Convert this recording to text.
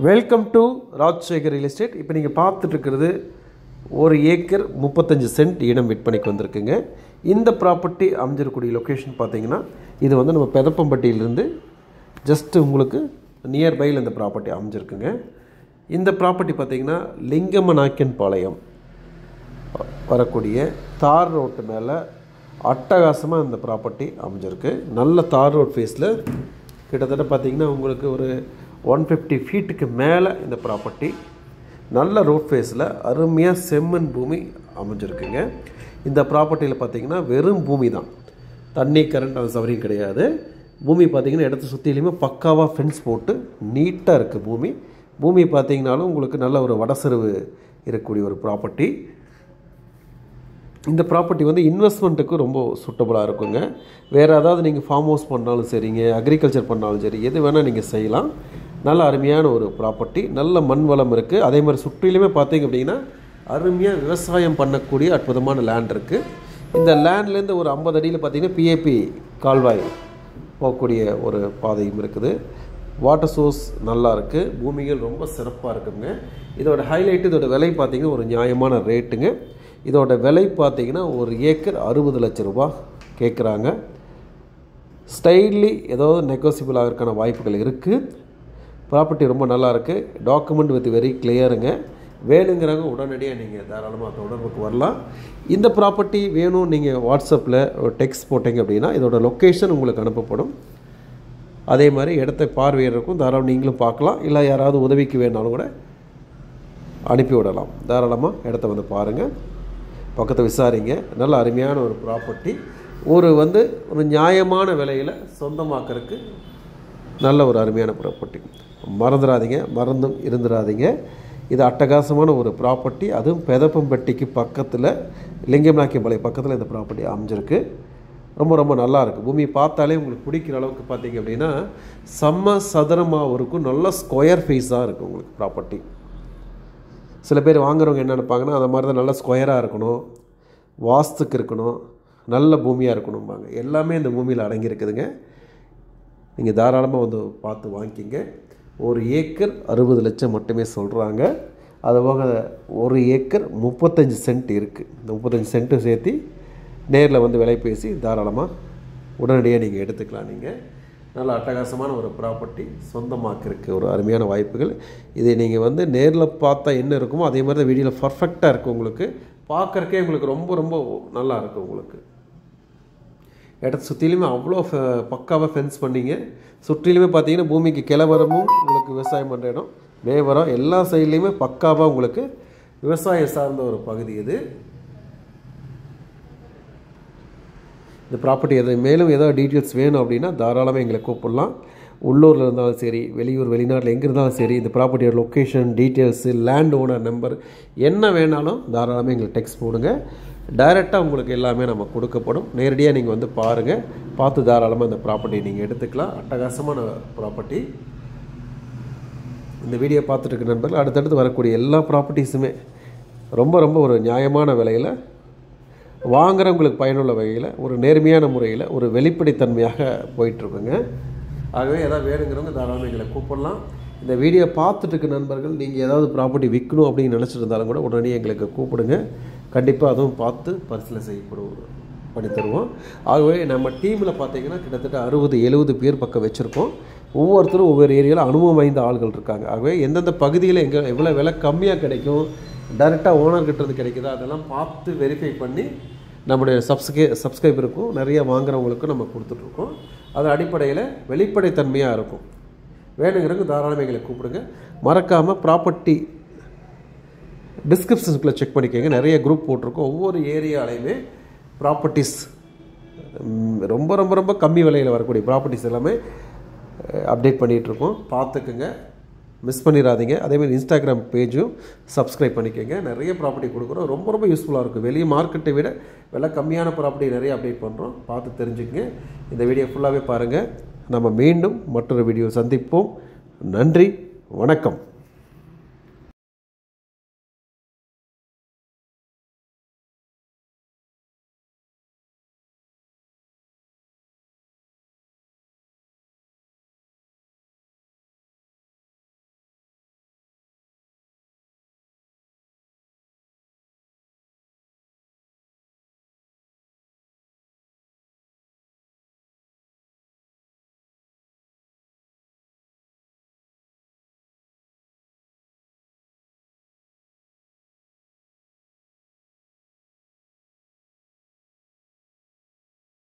Welcome to Rajasekar real estate. இப்போ நீங்கள் பார்த்துட்டு இருக்கிறது 1 ஏக்கர் 35 சென்ட் இடம் விற்பனைக்கு வந்திருக்குங்க. இந்த ப்ராப்பர்ட்டி அமைஞ்சிருக்கக்கூடிய லொக்கேஷன் பார்த்தீங்கன்னா இது வந்து நம்ம பெதப்பம்பட்டியிலிருந்து ஜஸ்ட்டு உங்களுக்கு நியர்பையில் இந்த ப்ராப்பர்ட்டி அமைஞ்சிருக்குங்க. இந்த ப்ராப்பர்ட்டி பார்த்திங்கன்னா லிங்கமநாயக்கன் பாளையம் வரக்கூடிய தார் ரோட்டு மேலே அட்டகாசமாக இந்த ப்ராப்பர்ட்டி அமைஞ்சிருக்கு. நல்ல தார் ரோட் ஃபேஸில் கிட்டத்தட்ட பார்த்திங்கன்னா உங்களுக்கு ஒரு 150 ஃபீட்டுக்கு மேலே இந்த ப்ராப்பர்ட்டி நல்ல ரோட் ஃபேஸில் அருமையாக செம்மண் பூமி அமைஞ்சிருக்குங்க. இந்த ப்ராப்பர்ட்டியில் பார்த்திங்கன்னா வெறும் பூமி தான், தண்ணி கரண்ட் அது சவரியும் கிடையாது. பூமி பார்த்திங்கன்னா இடத்த சுற்றிலையுமே பக்காவாக ஃபென்ஸ் போட்டு நீட்டாக இருக்குது. பூமி பார்த்திங்கனாலும் உங்களுக்கு நல்ல ஒரு வடசெருவு இருக்கக்கூடிய ஒரு ப்ராப்பர்ட்டி. இந்த ப்ராப்பர்ட்டி வந்து இன்வெஸ்ட்மெண்ட்டுக்கு ரொம்ப சூட்டபுளாக இருக்குங்க. வேறு ஏதாவது நீங்கள் ஃபார்ம் ஹவுஸ் பண்ணாலும் சரிங்க, அக்ரிகல்ச்சர் பண்ணாலும் சரி, எது வேணால் நீங்கள் செய்யலாம். நல்ல அருமையான ஒரு ப்ராப்பர்ட்டி, நல்ல மண் வளம் இருக்குது. அதே மாதிரி சுற்றிலுமே பார்த்தீங்க அப்படின்னா அருமையாக விவசாயம் பண்ணக்கூடிய அற்புதமான லேண்ட் இருக்குது. இந்த லேண்ட்லேருந்து ஒரு 50 அடியில் பார்த்திங்கன்னா பிஏபி கால்வாய் போகக்கூடிய ஒரு பாதையும் இருக்குது. வாட்டர் சோர்ஸ் நல்லா இருக்குது. பூமிகள் ரொம்ப சிறப்பாக இருக்குங்க. இதோட ஹைலைட்டு, இதோட விலை பார்த்திங்கன்னா ஒரு நியாயமான ரேட்டுங்க. இதோட விலை பார்த்திங்கன்னா 1 ஏக்கர் 60 லட்சம் ரூபா கேட்குறாங்க. ஸ்டைலி ஏதாவது நெகோசியபிள் ஆகிறதுக்கான வாய்ப்புகள் இருக்குது. ப்ராப்பர்ட்டி ரொம்ப நல்லா இருக்குது. டாக்குமெண்ட் வித் வெரி கிளியருங்க. வேணுங்கிறவங்க உடனடியாக நீங்கள் தாராளமாக தொடர்புக்கு வரலாம். இந்த ப்ராப்பர்ட்டி வேணும் நீங்கள் வாட்ஸ்அப்பில் ஒரு டெக்ஸ்ட் போட்டிங்க அப்படின்னா இதோட லொக்கேஷன் உங்களுக்கு அனுப்பப்படும். அதே மாதிரி இடத்தை பார்வையிடறக்கும் தாராளம் நீங்களும் பார்க்கலாம். இல்லை யாராவது உதவிக்கு வேணாலும் கூட அனுப்பி விடலாம். தாராளமாக இடத்த வந்து பாருங்கள், பக்கத்தை விசாரிங்க. நல்ல அருமையான ஒரு ப்ராப்பர்ட்டி, ஒரு நியாயமான விலையில் சொந்தமாக்கிறதுக்கு நல்ல ஒரு அருமையான ப்ராப்பர்ட்டி. மறந்தும் இருந்துடாதீங்க. இது அட்டகாசமான ஒரு ப்ராப்பர்ட்டி. அதுவும் பெதப்பம்பட்டிக்கு பக்கத்தில், லிங்கமநாயக்கன் பாளையம் பக்கத்தில் இந்த ப்ராப்பர்ட்டி அமைஞ்சிருக்கு. ரொம்ப நல்லா இருக்குது. பூமி பார்த்தாலே உங்களுக்கு பிடிக்கிற அளவுக்கு பார்த்தீங்க அப்படின்னா செம்ம சதுரமாக இருக்கும். நல்ல ஸ்கொயர் ஃபேஸாக இருக்குது உங்களுக்கு ப்ராப்பர்ட்டி. சில பேர் வாங்குறவங்க என்ன நினைப்பாங்கன்னா அந்த மாதிரி தான் நல்ல ஸ்கொயராக இருக்கணும், வாஸ்துக்கு இருக்கணும், நல்ல பூமியாக இருக்கணும்பாங்க. எல்லாமே இந்த பூமியில் அடங்கியிருக்குதுங்க. நீங்கள் தாராளமாக வந்து பார்த்து வாங்கிக்கிங்க. 1 ஏக்கர் 60 லட்சம் மட்டுமே சொல்கிறாங்க. அதுபோக 1 ஏக்கர் 35 சென்ட் இருக்குது. இந்த 35 சென்ட்டு சேர்த்து நேரில் வந்து விலை பேசி தாராளமாக உடனடியாக நீங்கள் எடுத்துக்கலாம். நீங்கள் நல்ல அட்டகாசமான ஒரு ப்ராப்பர்ட்டி சொந்தமாக்கிறதுக்கு ஒரு அருமையான வாய்ப்புகள். இதை நீங்கள் வந்து நேரில் பார்த்தா என்ன இருக்குமோ அதே மாதிரி தான் வீடியோவில் பர்ஃபெக்டாக இருக்கும். உங்களுக்கு பார்க்குறக்கே உங்களுக்கு ரொம்ப நல்லா இருக்கும். உங்களுக்கு இடத்த சுற்றிலுமே அவ்வளோ பக்காவாக ஃபென்ஸ் பண்ணிங்க. சுற்றிலுமே பார்த்தீங்கன்னா பூமிக்கு கிளவரமும் உங்களுக்கு விவசாயம் பண்ணுற இடம், மேவரம் எல்லா சைட்லேயுமே பக்காவாக உங்களுக்கு விவசாயம் சார்ந்த ஒரு பகுதி இது. இந்த ப்ராப்பர்ட்டி மேலும் ஏதாவது டீட்டெயில்ஸ் வேணும் அப்படின்னா தாராளமாக எங்களை கூப்பிடலாம். உள்ளூரில் இருந்தாலும் சரி, வெளியூர் வெளிநாட்டில் எங்கே இருந்தாலும் சரி, இந்த ப்ராப்பர்ட்டியோட location details, land owner number என்ன வேணாலும் தாராளமாக எங்களுக்கு டெக்ஸ்ட் போடுங்க. டைரெக்டாக உங்களுக்கு எல்லாமே நம்ம கொடுக்கப்படும். நேரடியாக நீங்கள் வந்து பாருங்கள், பார்த்து தாராளமாக இந்த ப்ராப்பர்ட்டி நீங்கள் எடுத்துக்கலாம். அட்டகாசமான ப்ராப்பர்ட்டி. இந்த வீடியோ பார்த்துட்டு இருக்க நண்பர்கள் அடுத்தடுத்து வரக்கூடிய எல்லா ப்ராப்பர்ட்டிஸுமே ரொம்ப ஒரு நியாயமான விலையில், வாங்குறவங்களுக்கு பயனுள்ள வகையில், ஒரு நேர்மையான முறையில், ஒரு வெளிப்படைத்தன்மையாக போயிட்டுருக்குங்க. ஆகவே ஏதாவது வேணுங்கிறவங்க தாராளமாக எங்களை கூப்பிடலாம். இந்த வீடியோ பார்த்துட்டு இருக்க நண்பர்கள் நீங்கள் ஏதாவது ப்ராப்பர்ட்டி விற்கணும் அப்படின்னு நினச்சிட்டு இருந்தாலும் கூட உடனே எங்களுக்கு கூப்பிடுங்க. கண்டிப்பாக அதுவும் பார்த்து பரிசீலனை பண்ணி தருவோம். ஆகவே நம்ம டீமில் பார்த்திங்கன்னா கிட்டத்தட்ட 60-70 பேர் பக்கம் வச்சுருக்கோம். ஒவ்வொருத்தரும் ஒவ்வொரு ஏரியாவில் அனுபவம் வாய்ந்த ஆள்கள் இருக்காங்க. ஆகவே எந்தெந்த பகுதியில் எவ்வளோ விலை கம்மியாக கிடைக்கும், டைரெக்டாக ஓனர்கிட்ட கிடைக்குதா அதெல்லாம் பார்த்து வெரிஃபை பண்ணி நம்முடைய சப்ஸ்கிரைபருக்கும் நிறைய வாங்குறவங்களுக்கும் நம்ம கொடுத்துட்ருக்கோம். அது அடிப்படையில் வெளிப்படைத்தன்மையாக இருக்கும். வேணுங்கிறவங்க தாராளமாக எங்களை கூப்பிடுங்க. மறக்காமல் ப்ராப்பர்ட்டி டிஸ்கிரிப்ஷனுக்குள்ளே செக் பண்ணிக்கோங்க. நிறைய குரூப் போட்டிருக்கோம். ஒவ்வொரு ஏரியாலையுமே ப்ராப்பர்ட்டிஸ் ரொம்ப கம்மி விலையில் வரக்கூடிய ப்ராப்பர்ட்டிஸ் எல்லாமே அப்டேட் பண்ணிகிட்ருக்கோம். பார்த்துக்குங்க, மிஸ் பண்ணிடாதீங்க. அதேமாதிரி இன்ஸ்டாகிராம் பேஜும் சப்ஸ்கிரைப் பண்ணிக்கோங்க. நிறைய ப்ராப்பர்ட்டி கொடுக்குறோம். ரொம்ப யூஸ்ஃபுல்லாக இருக்கும். வெளியே மார்க்கெட்டை விட விலை கம்மியான ப்ராப்பர்ட்டி நிறைய அப்டேட் பண்ணுறோம். பார்த்து தெரிஞ்சுக்கங்க. இந்த வீடியோ ஃபுல்லாகவே பாருங்கள். நம்ம மீண்டும் மற்றொரு வீடியோ சந்திப்போம். நன்றி, வணக்கம்.